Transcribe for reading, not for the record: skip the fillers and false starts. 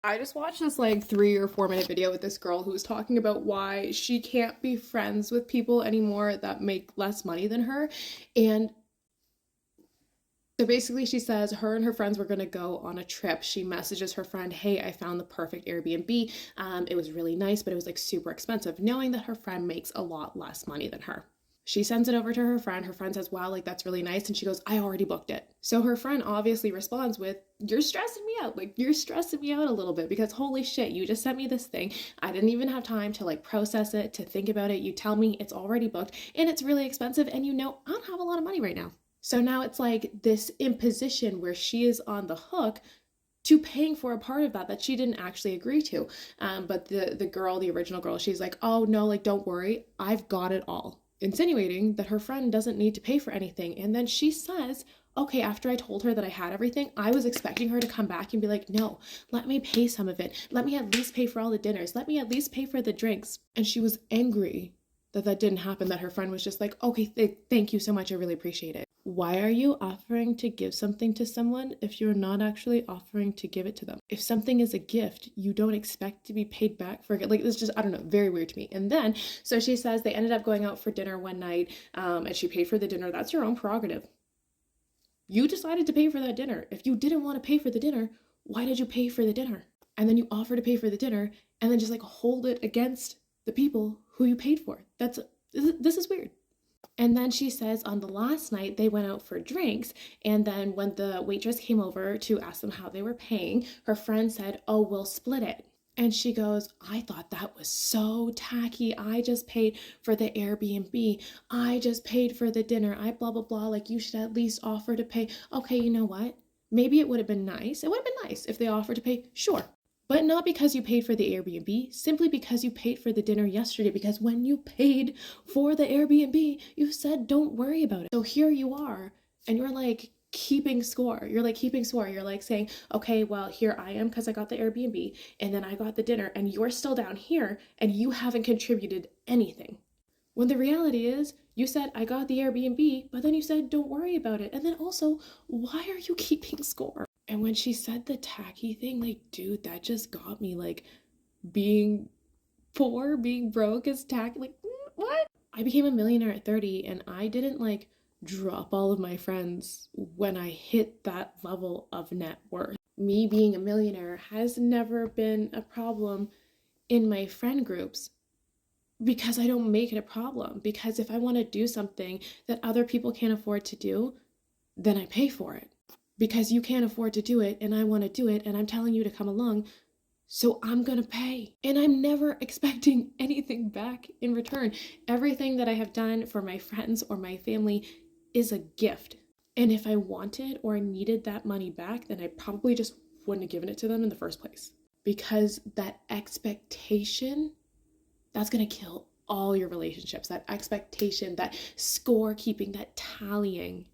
I just watched this like 3 or 4 minute video with this girl who was talking about why she can't be friends with people anymore that make less money than her. And so basically, she says her and her friends were going to go on a trip. She messages her friend, "Hey, I found the perfect Airbnb. It was really nice, but it was like super expensive," knowing that her friend makes a lot less money than her. She sends it over to her friend. Her friend says, "Wow, like that's really nice." And she goes, "I already booked it." So her friend obviously responds with, "You're stressing me out. Like, you're stressing me out a little bit because holy shit, you just sent me this thing. I didn't even have time to like process it, to think about it. You tell me it's already booked and it's really expensive. And you know, I don't have a lot of money right now." So now it's like this imposition where she is on the hook to paying for a part of that she didn't actually agree to. But the girl, the original girl, she's like, "Oh no, like don't worry, I've got it all," insinuating that her friend doesn't need to pay for anything. And then she says, okay, after I told her that I had everything, I was expecting her to come back and be like, "No, let me pay some of it. Let me at least pay for all the dinners. Let me at least pay for the drinks." And she was angry that that didn't happen, that her friend was just like, "Okay, thank you so much. I really appreciate it." Why are you offering to give something to someone if you're not actually offering to give it to them? If something is a gift, you don't expect to be paid back for it. Like, it's just, I don't know, very weird to me. And then, so she says they ended up going out for dinner one night, and she paid for the dinner. That's your own prerogative. You decided to pay for that dinner. If you didn't want to pay for the dinner, why did you pay for the dinner? And then you offer to pay for the dinner and then just like hold it against the people who you paid for. This is weird. And then she says on the last night they went out for drinks. And then when the waitress came over to ask them how they were paying, her friend said, "Oh, we'll split it." And she goes, "I thought that was so tacky. I just paid for the Airbnb. I just paid for the dinner. I blah, blah, blah. Like, you should at least offer to pay." Okay, you know what? Maybe it would have been nice. It would have been nice if they offered to pay. Sure. But not because you paid for the Airbnb, simply because you paid for the dinner yesterday. Because when you paid for the Airbnb, you said, "Don't worry about it." So here you are, and you're like keeping score. You're like keeping score. You're like saying, "Okay, well, here I am because I got the Airbnb, and then I got the dinner, and you're still down here, and you haven't contributed anything." When the reality is, you said, "I got the Airbnb," but then you said, "Don't worry about it." And then also, why are you keeping score? And when she said the tacky thing, like, dude, that just got me. Like, being poor, being broke is tacky. Like, what? I became a millionaire at 30 and I didn't like drop all of my friends when I hit that level of net worth. Me being a millionaire has never been a problem in my friend groups because I don't make it a problem. Because if I want to do something that other people can't afford to do, then I pay for it. Because you can't afford to do it and I want to do it and I'm telling you to come along, so I'm gonna pay. And I'm never expecting anything back in return. Everything that I have done for my friends or my family is a gift. And if I wanted or needed that money back, then I probably just wouldn't have given it to them in the first place. Because that expectation, that's gonna kill all your relationships. That expectation, that score keeping, that tallying.